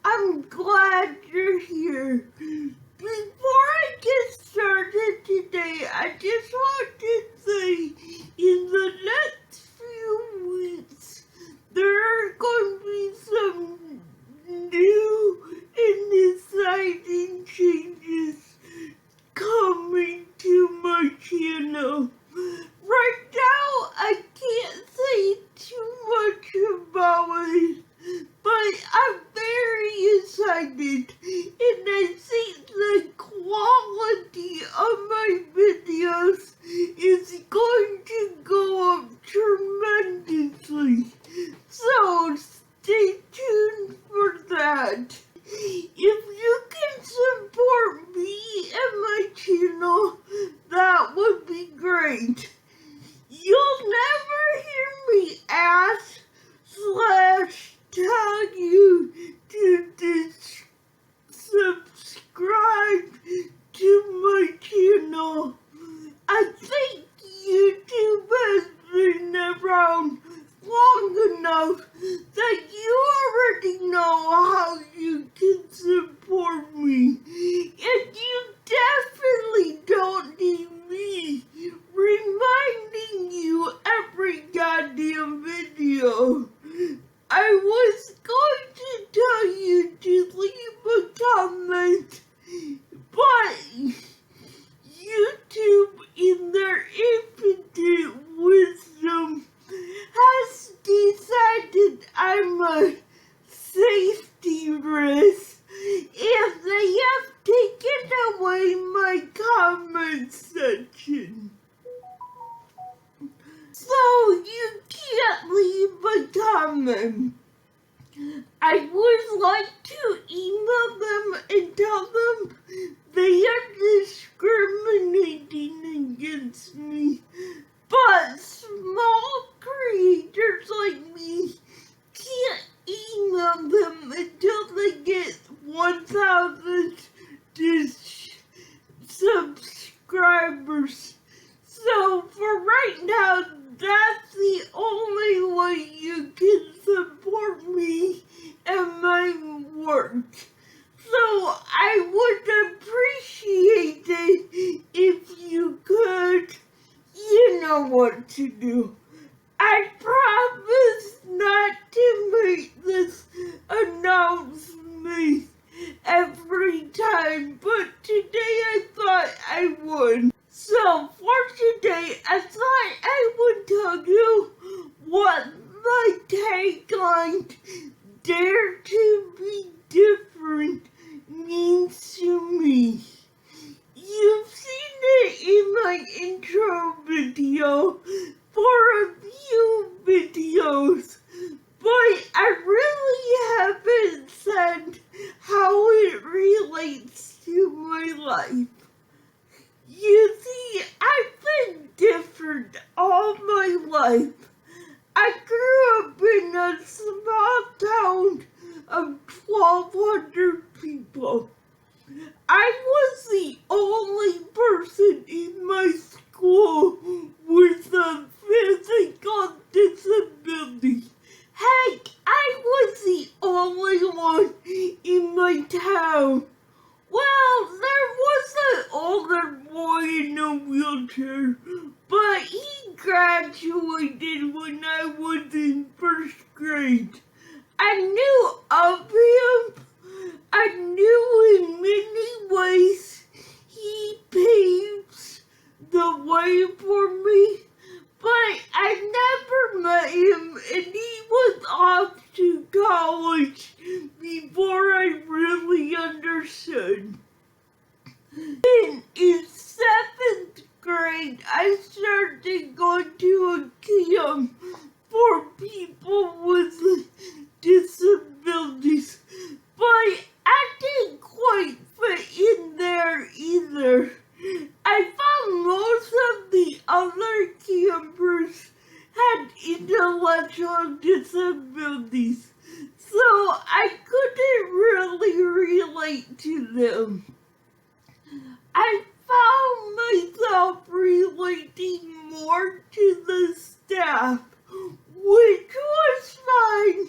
I'm glad you're here. Before I get started today, I just want to say in the next few weeks, there are going to be some new and exciting changes coming to my channel. Right now, I can't say too much about it, but I'm very excited, and I think the quality of my videos is going to go up tremendously. So stay tuned for that. If you can support me and my channel, that would be great. You'll never hear me ask / tell you to subscribe to my channel. I think YouTube has been around long enough that you already know how you can support me, and you definitely don't need me reminding you every goddamn video. I was going to tell you to leave a comment, but YouTube, in their infinite wisdom, has decided I'm a safety risk, and they have taken away my comment section. So you can't leave a comment. I would like to email them and tell them they are discriminating against me. But small creators like me can't email them until they get 1,000 subscribers. So for right now, that's the only way you can support me and my work. So I would appreciate it if you could. You know what to do. I promise not to make this announcement every time, but today I thought I would. So for today, I thought I would tell you what my tagline, "Dare to be different," means to me. You've seen it in my intro video for a few videos, but I really haven't said how it relates to my life. You see, I've been different all my life. I grew up in a small town of 1,200 people. I was the only person in my school with a physical disability. Heck, I was the only one in my town. Well, there was an older boy in a wheelchair, but he graduated when I was in first grade. I knew of him. I knew in many ways he paves the way for me, but I never met him, and he was off to college before I really understood. Then in 7th grade, I started going to a camp for people with disabilities, but I didn't quite fit in there either. I found most of the other campers had intellectual disabilities, so I couldn't really relate to them. I found myself relating more to the staff, which was fine,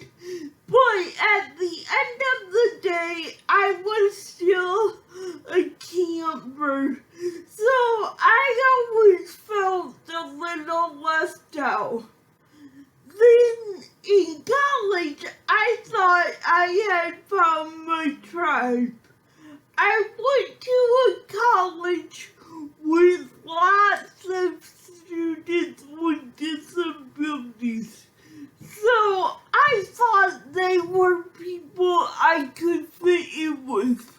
but at the end of the day, found my tribe. I went to a college with lots of students with disabilities, so I thought they were people I could fit in with.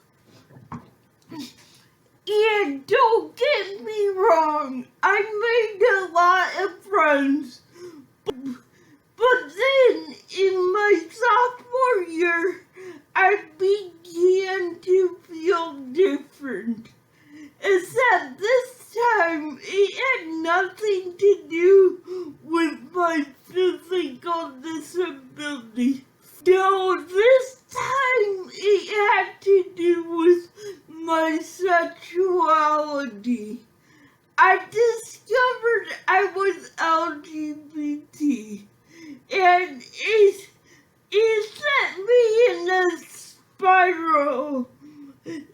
And don't get me wrong, I made a lot of friends, but then in my sophomore year, I began to feel different. Except this time, it had nothing to do with my physical disability. No, this time it had to do with my sexuality. I discovered I was LGBT, and it set me in a spiral.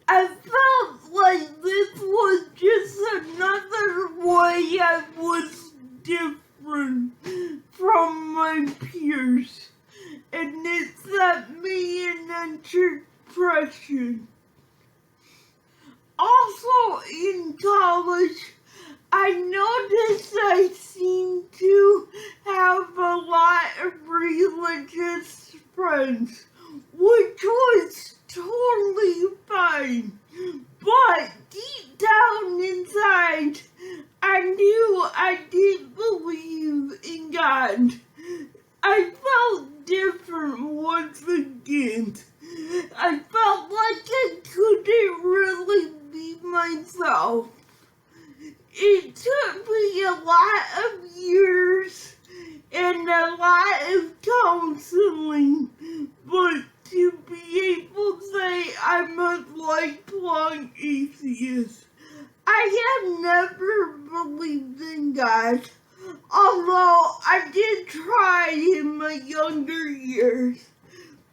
I felt like this was just another way I was different from my peers, and it set me in a depression. Also in college, I noticed I seemed to have a lot of religious friends, which was totally fine. But deep down inside, I knew I didn't believe in God. I felt different once again. I felt like I couldn't really be myself. It took me a lot of years and a lot of counseling, but to be able to say I'm a lifelong atheist. I have never believed in God, although I did try in my younger years.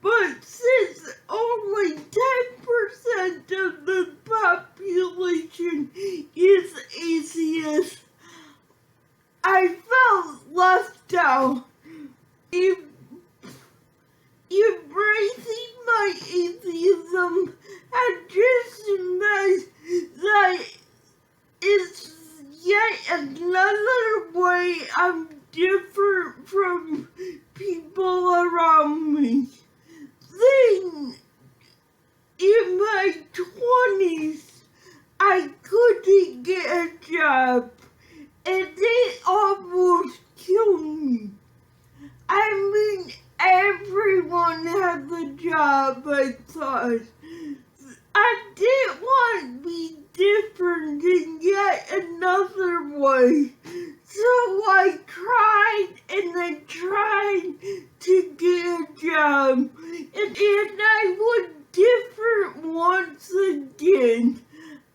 But since only 10% of the population is atheist, I felt left out. Embracing my atheism had just meant that it's yet another way I'm different from people around me. Then, in my 20s, I couldn't get a job, and it almost killed me. I mean, everyone has a job, I thought. I didn't want to be different in yet another way. So I tried and I tried to get a job, and I was different once again.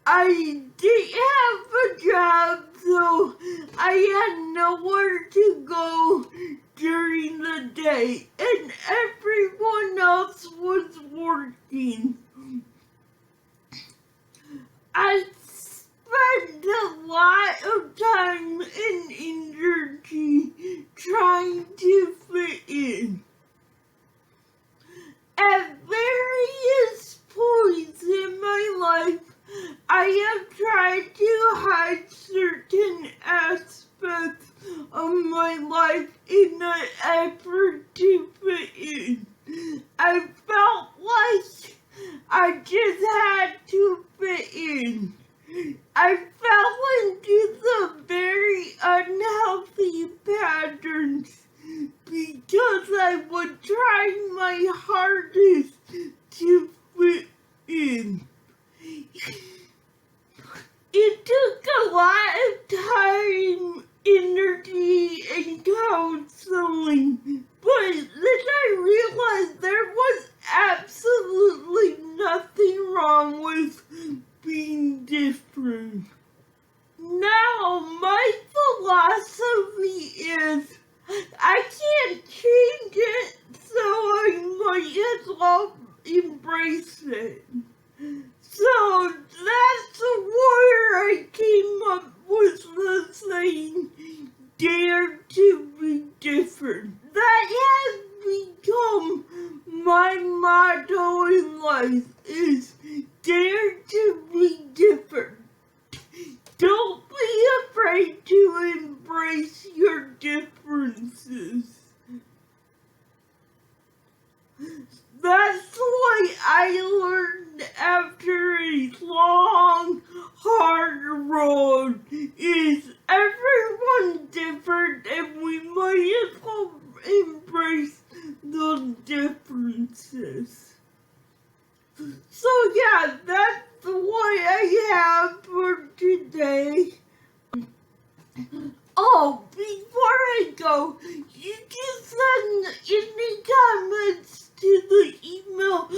I didn't have a job, so I had nowhere to go during the day, and everyone else was working. I spent a lot of time and energy trying to fit in. At various points in my life, I have tried to hide certain aspects of my life in an effort to fit in. I felt like I just had to fit in. I fell into some very unhealthy patterns because I was trying my hardest to fit in. It took a lot of time, energy, and counseling, but then I realized there was absolutely nothing wrong with being different. Now, my philosophy is I can't change it, so I might as well embrace it. So that's where I came up with the saying, dare to be different. That has become my motto in life is dare to be different. Don't be afraid to embrace your differences. That's what I learned after a long, hard road, is everyone different and we might as well embrace the differences. So yeah, that's what I have for today. Oh, before I go, you can send any comments to the email